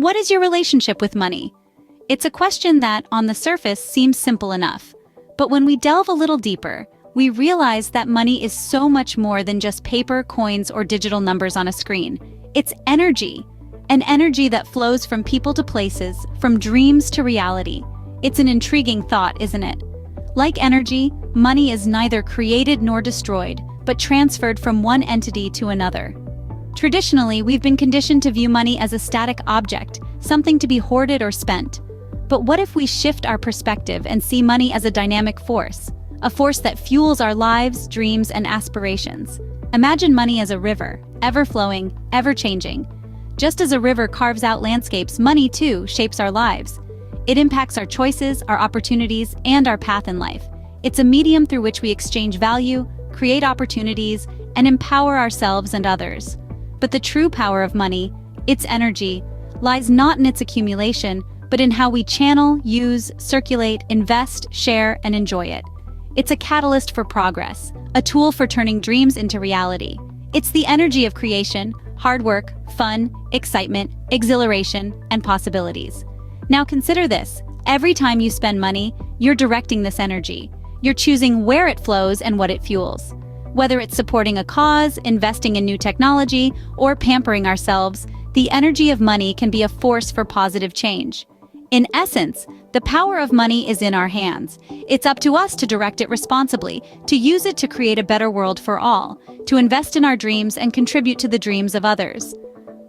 What is your relationship with money? It's a question that, on the surface, seems simple enough. But when we delve a little deeper, we realize that money is so much more than just paper, coins, or digital numbers on a screen. It's energy. An energy that flows from people to places, from dreams to reality. It's an intriguing thought, isn't it? Like energy, money is neither created nor destroyed, but transferred from one entity to another. Traditionally, we've been conditioned to view money as a static object, something to be hoarded or spent. But what if we shift our perspective and see money as a dynamic force? A force that fuels our lives, dreams, and aspirations. Imagine money as a river, ever-flowing, ever-changing. Just as a river carves out landscapes, money, too, shapes our lives. It impacts our choices, our opportunities, and our path in life. It's a medium through which we exchange value, create opportunities, and empower ourselves and others. But the true power of money, its energy, lies not in its accumulation, but in how we channel, use, circulate, invest, share, and enjoy it. It's a catalyst for progress, a tool for turning dreams into reality. It's the energy of creation, hard work, fun, excitement, exhilaration, and possibilities. Now consider this. Every time you spend money, you're directing this energy. You're choosing where it flows and what it fuels. Whether it's supporting a cause, investing in new technology, or pampering ourselves, the energy of money can be a force for positive change. In essence, the power of money is in our hands. It's up to us to direct it responsibly, to use it to create a better world for all, to invest in our dreams and contribute to the dreams of others.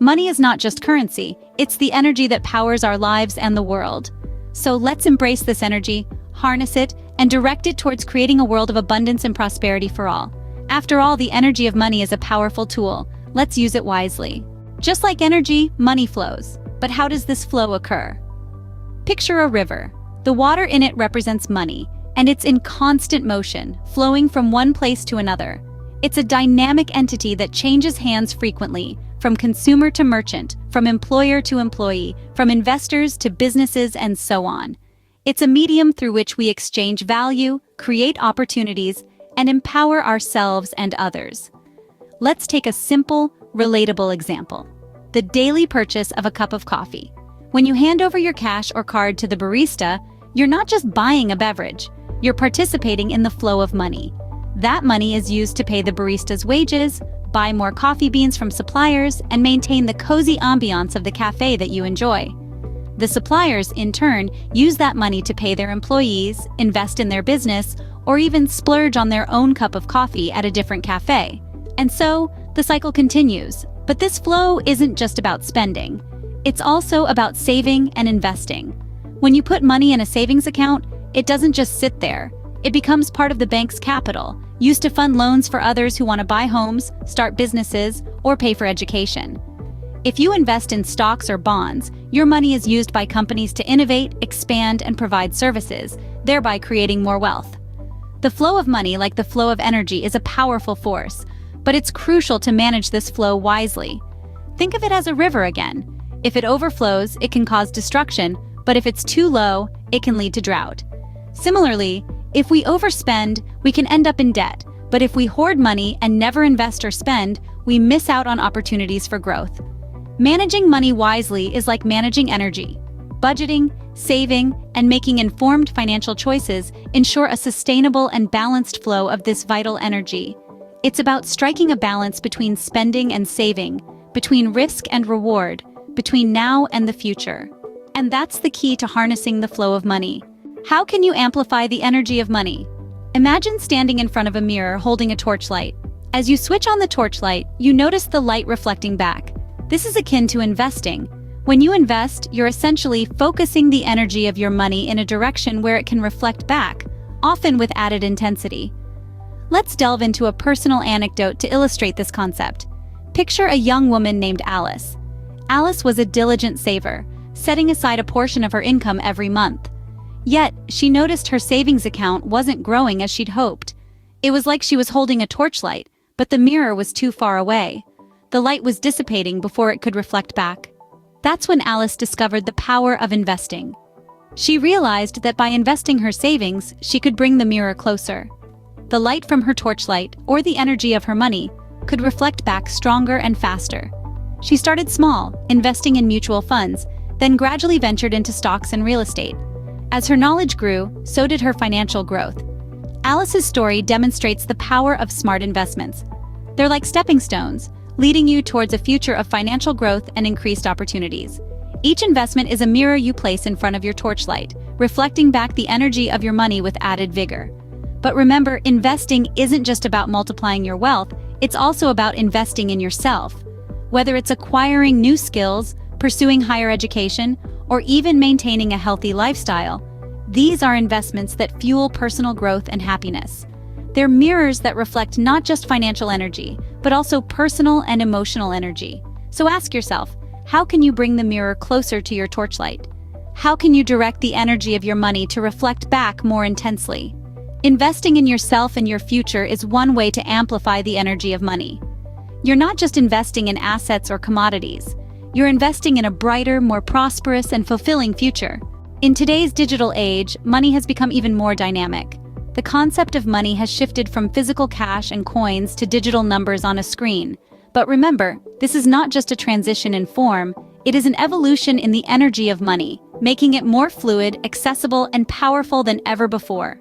Money is not just currency, it's the energy that powers our lives and the world. So let's embrace this energy, harness it, and direct it towards creating a world of abundance and prosperity for all. After all, the energy of money is a powerful tool. Let's use it wisely. Just like energy, money flows. But how does this flow occur? Picture a river. The water in it represents money, and it's in constant motion, flowing from one place to another. It's a dynamic entity that changes hands frequently, from consumer to merchant, from employer to employee, from investors to businesses, and so on. It's a medium through which we exchange value, create opportunities, and empower ourselves and others. Let's take a simple, relatable example. The daily purchase of a cup of coffee. When you hand over your cash or card to the barista, you're not just buying a beverage, you're participating in the flow of money. That money is used to pay the barista's wages, buy more coffee beans from suppliers, and maintain the cozy ambiance of the cafe that you enjoy. The suppliers, in turn, use that money to pay their employees, invest in their business, or even splurge on their own cup of coffee at a different cafe. And so, the cycle continues. But this flow isn't just about spending. It's also about saving and investing. When you put money in a savings account, it doesn't just sit there. It becomes part of the bank's capital, used to fund loans for others who want to buy homes, start businesses, or pay for education. If you invest in stocks or bonds, your money is used by companies to innovate, expand, and provide services, thereby creating more wealth. The flow of money, like the flow of energy, is a powerful force, but it's crucial to manage this flow wisely. Think of it as a river again. If it overflows, it can cause destruction, but if it's too low, it can lead to drought. Similarly, if we overspend, we can end up in debt, but if we hoard money and never invest or spend, we miss out on opportunities for growth. Managing money wisely is like managing energy. Budgeting, saving, and making informed financial choices ensure a sustainable and balanced flow of this vital energy. It's about striking a balance between spending and saving, between risk and reward, between now and the future. And that's the key to harnessing the flow of money. How can you amplify the energy of money? Imagine standing in front of a mirror holding a torchlight. As you switch on the torchlight, you notice the light reflecting back. This is akin to investing. When you invest, you're essentially focusing the energy of your money in a direction where it can reflect back, often with added intensity. Let's delve into a personal anecdote to illustrate this concept. Picture a young woman named Alice. Alice was a diligent saver, setting aside a portion of her income every month. Yet, she noticed her savings account wasn't growing as she'd hoped. It was like she was holding a torchlight, but the mirror was too far away. The light was dissipating before it could reflect back. That's when Alice discovered the power of investing. She realized that by investing her savings, she could bring the mirror closer. The light from her torchlight, or the energy of her money, could reflect back stronger and faster. She started small, investing in mutual funds, then gradually ventured into stocks and real estate. As her knowledge grew, so did her financial growth. Alice's story demonstrates the power of smart investments. They're like stepping stones, leading you towards a future of financial growth and increased opportunities. Each investment is a mirror you place in front of your torchlight, reflecting back the energy of your money with added vigor. But remember, investing isn't just about multiplying your wealth, it's also about investing in yourself. Whether it's acquiring new skills, pursuing higher education, or even maintaining a healthy lifestyle, these are investments that fuel personal growth and happiness. They're mirrors that reflect not just financial energy, but also personal and emotional energy. So ask yourself, how can you bring the mirror closer to your torchlight? How can you direct the energy of your money to reflect back more intensely? Investing in yourself and your future is one way to amplify the energy of money. You're not just investing in assets or commodities. You're investing in a brighter, more prosperous, and fulfilling future. In today's digital age, money has become even more dynamic. The concept of money has shifted from physical cash and coins to digital numbers on a screen. But remember, this is not just a transition in form, it is an evolution in the energy of money, making it more fluid, accessible, and powerful than ever before.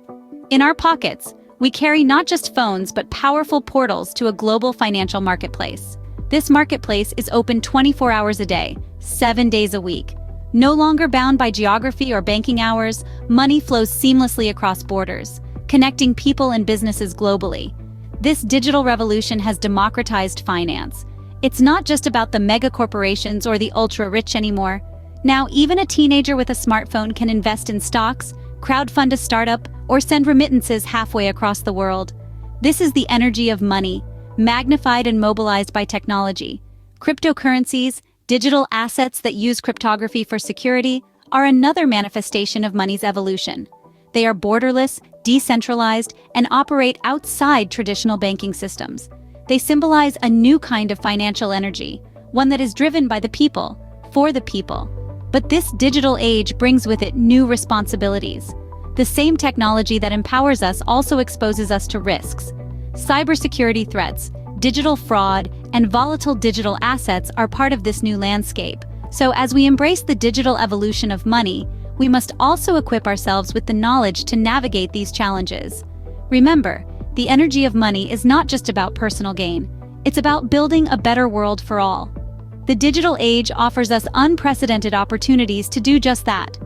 In our pockets, we carry not just phones but powerful portals to a global financial marketplace. This marketplace is open 24 hours a day, 7 days a week. No longer bound by geography or banking hours, money flows seamlessly across borders, connecting people and businesses globally. This digital revolution has democratized finance. It's not just about the mega corporations or the ultra-rich anymore. Now, even a teenager with a smartphone can invest in stocks, crowdfund a startup, or send remittances halfway across the world. This is the energy of money, magnified and mobilized by technology. Cryptocurrencies, digital assets that use cryptography for security, are another manifestation of money's evolution. They are borderless, decentralized, and operate outside traditional banking systems. They symbolize a new kind of financial energy, one that is driven by the people, for the people. But this digital age brings with it new responsibilities. The same technology that empowers us also exposes us to risks. Cybersecurity threats, digital fraud, and volatile digital assets are part of this new landscape. So as we embrace the digital evolution of money, we must also equip ourselves with the knowledge to navigate these challenges. Remember, the energy of money is not just about personal gain. It's about building a better world for all. The digital age offers us unprecedented opportunities to do just that.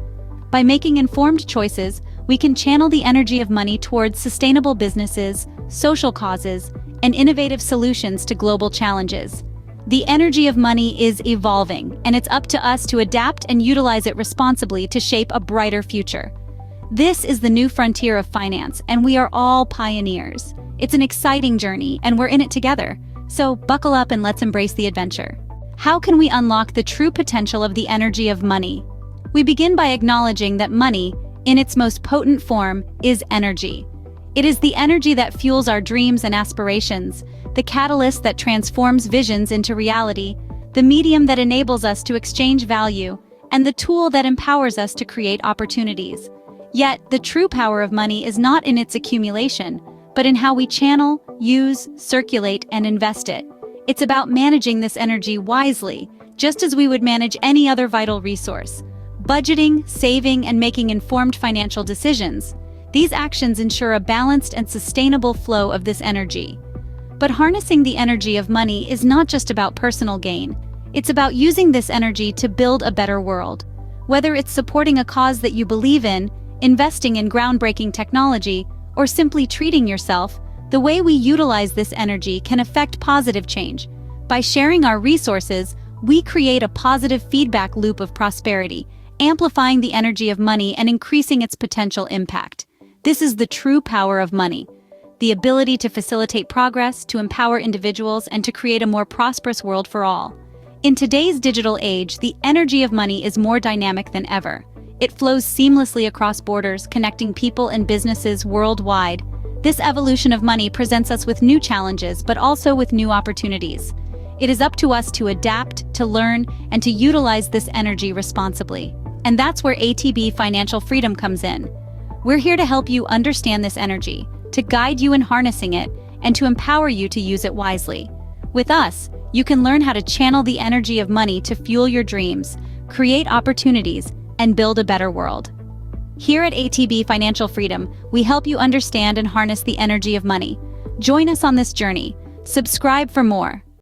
By making informed choices, we can channel the energy of money towards sustainable businesses, social causes, and innovative solutions to global challenges. The energy of money is evolving, and it's up to us to adapt and utilize it responsibly to shape a brighter future. This is the new frontier of finance, and we are all pioneers. It's an exciting journey, and we're in it together. So buckle up and let's embrace the adventure. How can we unlock the true potential of the energy of money? We begin by acknowledging that money, in its most potent form, is energy. It is the energy that fuels our dreams and aspirations, the catalyst that transforms visions into reality, the medium that enables us to exchange value, and the tool that empowers us to create opportunities. Yet, the true power of money is not in its accumulation, but in how we channel, use, circulate, and invest it. It's about managing this energy wisely, just as we would manage any other vital resource. Budgeting, saving, and making informed financial decisions. These actions ensure a balanced and sustainable flow of this energy. But harnessing the energy of money is not just about personal gain. It's about using this energy to build a better world. Whether it's supporting a cause that you believe in, investing in groundbreaking technology, or simply treating yourself, the way we utilize this energy can affect positive change. By sharing our resources, we create a positive feedback loop of prosperity, amplifying the energy of money and increasing its potential impact. This is the true power of money. The ability to facilitate progress, to empower individuals, and to create a more prosperous world for all. In today's digital age, the energy of money is more dynamic than ever. It flows seamlessly across borders, connecting people and businesses worldwide. This evolution of money presents us with new challenges, but also with new opportunities. It is up to us to adapt, to learn, and to utilize this energy responsibly. And that's where ATB Financial Freedom comes in. We're here to help you understand this energy, to guide you in harnessing it, and to empower you to use it wisely. With us, you can learn how to channel the energy of money to fuel your dreams, create opportunities, and build a better world. Here at ATB Financial Freedom, we help you understand and harness the energy of money. Join us on this journey. Subscribe for more.